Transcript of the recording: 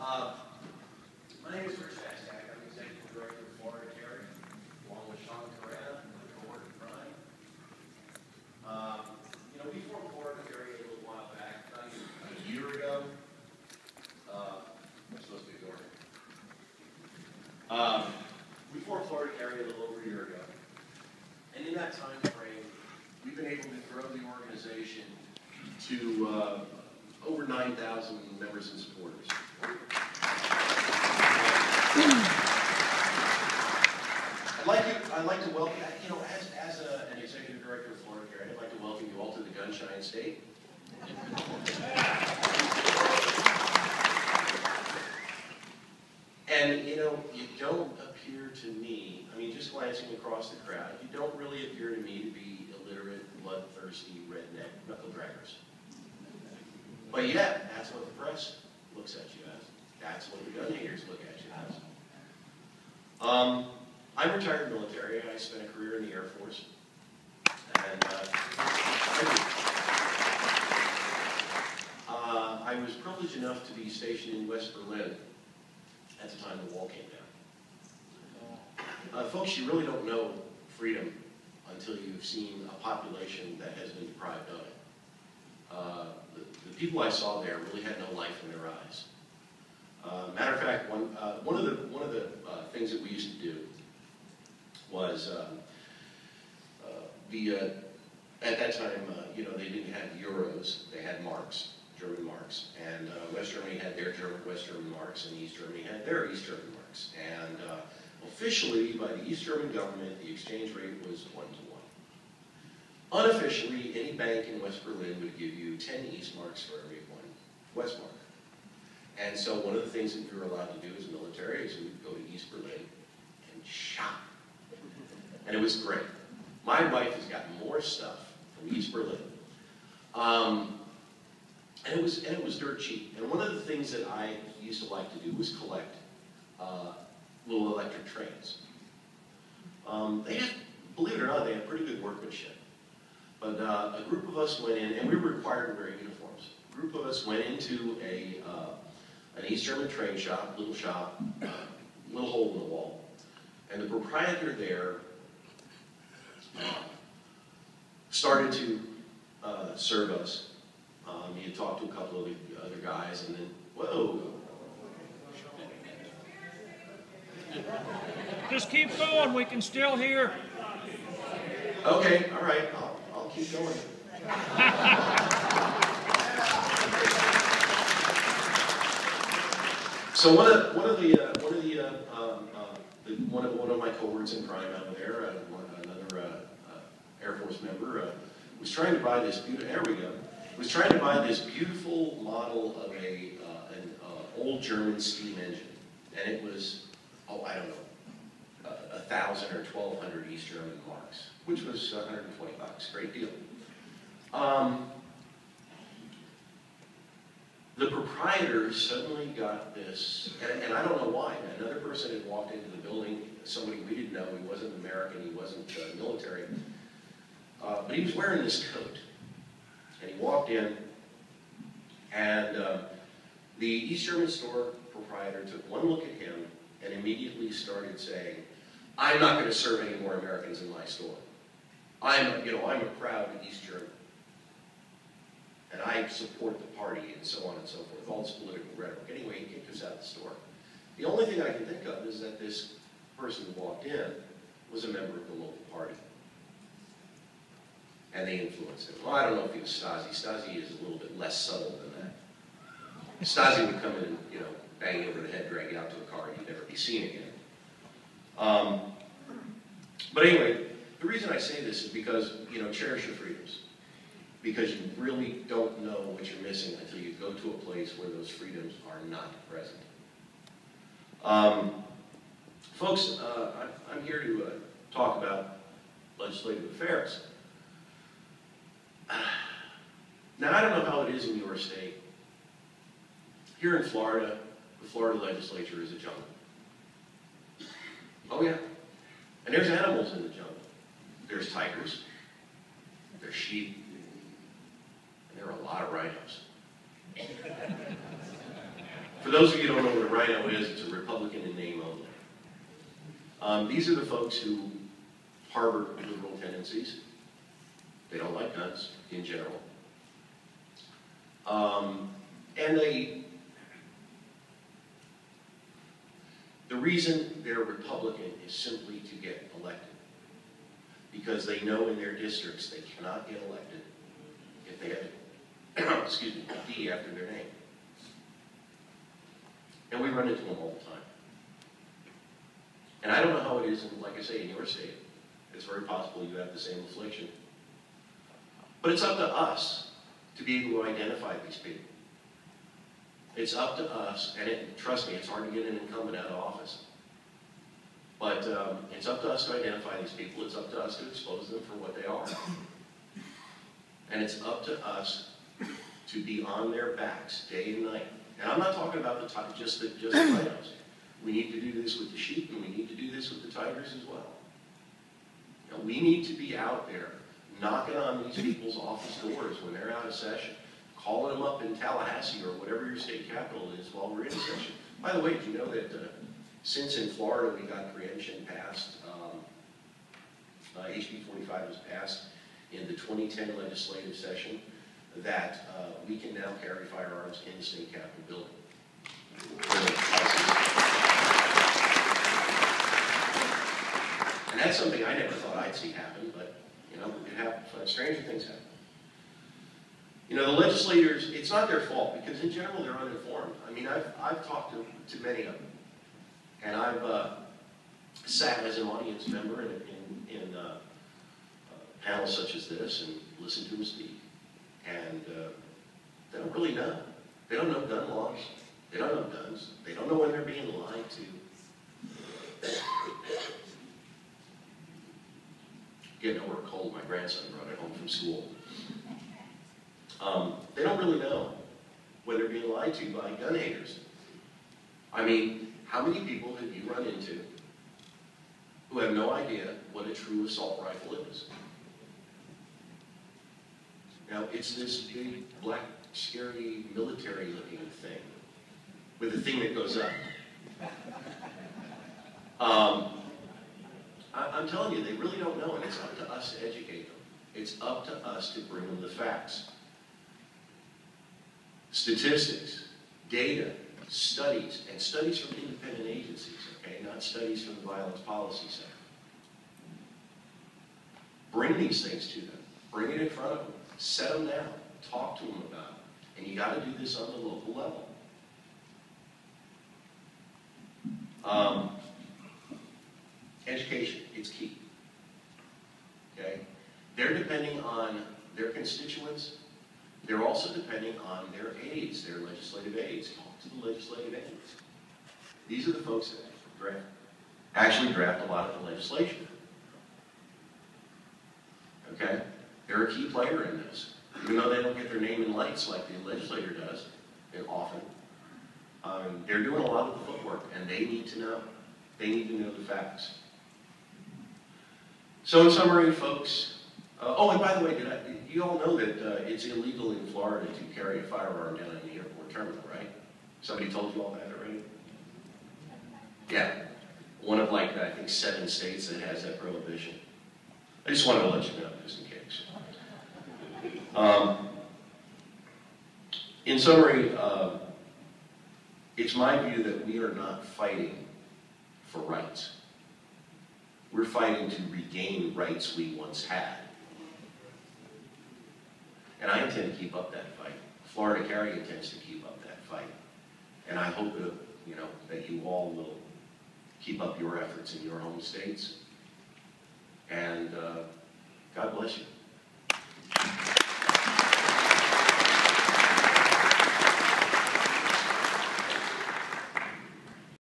My name is Nascak. I'm Executive Director of Florida Carry, along with Sean Carrera, the cohort of crime. We formed Florida Carry a little while back, about a year ago. I'm supposed to be ignoring it. We formed Florida Carry a little over a year ago. And in that time frame, we've been able to grow the organization to over 9,000 members and supporters. I'd like to welcome, as an executive director of Florida Carry, I'd like to welcome you all to the Gunshine State. And you don't appear to me, just glancing across the crowd, you don't really appear to me to be illiterate, bloodthirsty, redneck knuckle draggers. But yet, that's what the press looks at you as. That's what the gun haters look at you as. I'm retired military. I spent a career in the Air Force. And I was privileged enough to be stationed in West Berlin at the time the wall came down. Folks, you really don't know freedom until you've seen a population that has been deprived of it. The people I saw there really had no life in their eyes. Matter of fact, one of the things that we used to do was at that time, they didn't have euros; they had marks, German marks, and West Germany had their West German marks, and East Germany had their East German marks. And officially, by the East German government, the exchange rate was 1-to-1. Unofficially, any bank in West Berlin would give you 10 East marks for every 1 West mark. And so one of the things that we were allowed to do as military is we would go to East Berlin and shop. And it was great. My wife has gotten more stuff from East Berlin. And it was dirt cheap. And one of the things that I used to like to do was collect little electric trains. They had, believe it or not, they had pretty good workmanship. But a group of us went in, and we were required to wear uniforms. A group of us went into an East German train shop, little hole in the wall. And the proprietor there started to serve us. He had talked to a couple of the other guys, and then, whoa. Just keep going, we can still hear. Okay, all right, I'll keep going. So one of my cohorts in crime out there, another Air Force member, was trying to buy this beautiful model of an old German steam engine, and it was, I don't know, 1,000 or 1,200 East German marks, which was $120, great deal. The proprietor suddenly got this, and I don't know why. Another person had walked into the building, somebody we didn't know. He wasn't American, he wasn't military, but he was wearing this coat. And he walked in, and the East German store proprietor took one look at him and immediately started saying, "I'm not going to serve any more Americans in my store. I'm a proud East German. And I support the party," and so on and so forth, all this political rhetoric. Anyway, he kicked us out of the store. The only thing I can think of is that this person who walked in was a member of the local party. And they influenced him. Well, I don't know if he was Stasi. Stasi is a little bit less subtle than that. Stasi would come in and, bang you over the head, drag you out to a car, and you'd never be seen again. But anyway, the reason I say this is because, cherish your freedoms. Because you really don't know what you're missing until you go to a place where those freedoms are not present. Folks, I'm here to talk about legislative affairs. Now, I don't know how it is in your state. Here in Florida, the Florida legislature is a jungle. Oh yeah. And there's animals in the jungle. There's tigers, there's sheep, and there are a lot of rhinos. For those of you who don't know what a rhino is, it's a Republican in name only. These are the folks who harbor liberal tendencies. They don't like guns in general. The reason they're Republican is simply to get elected. Because they know in their districts they cannot get elected if they have, excuse me, a D after their name. And we run into them all the time. And I don't know how it is, like I say, in your state. It's very possible you have the same affliction. But it's up to us to be able to identify these people. It's up to us, and trust me, it's hard to get an incumbent out of office. But it's up to us to identify these people. It's up to us to expose them for what they are. And it's up to us to be on their backs day and night. And I'm not talking about just the rhinos. We need to do this with the sheep, and we need to do this with the tigers as well. Now, we need to be out there knocking on these people's office doors when they're out of session, calling them up in Tallahassee or whatever your state capital is while we're in session. By the way, do you know that since in Florida we got preemption passed, HB 45 was passed in the 2010 legislative session, that we can now carry firearms in the state capitol building. And that's something I never thought I'd see happen, but you know, it happens. Stranger things happen. You know, the legislators, it's not their fault, because in general they're uninformed. I mean, I've talked to many of them, and I've sat as an audience member in panels such as this and listened to them speak. And they don't really know. They don't know gun laws. They don't know guns. They don't know when they're being lied to. Getting over a cold, my grandson brought it home from school. They don't really know when they're being lied to by gun haters. I mean, how many people have you run into who have no idea what a true assault rifle is? Now, it's this big, black, scary, military-looking thing with a thing that goes up. I'm telling you, they really don't know, and it's up to us to educate them. It's up to us to bring them the facts. Statistics, data, studies, and studies from independent agencies, okay, not studies from the Violence Policy Center. Bring these things to them. Bring it in front of them. Set them down. Talk to them about it. And you got to do this on the local level. Education, it's key. Okay? They're depending on their constituents. They're also depending on their aides, their legislative aides. Talk to the legislative aides. These are the folks that actually draft a lot of the legislation. Okay? They're a key player in this. Even though they don't get their name in lights like the legislator does, often, they're doing a lot of the footwork, and they need to know. They need to know the facts. So in summary, folks, oh, and by the way, you all know that it's illegal in Florida to carry a firearm down in the airport terminal, right? Somebody told you all that already? Yeah. One of, like, I think 7 states that has that prohibition. I just wanted to let you know, just in case. In summary, it's my view that we are not fighting for rights. We're fighting to regain rights we once had. And I intend to keep up that fight. Florida Carry intends to keep up that fight. And I hope that, that you all will keep up your efforts in your home states. And God bless you.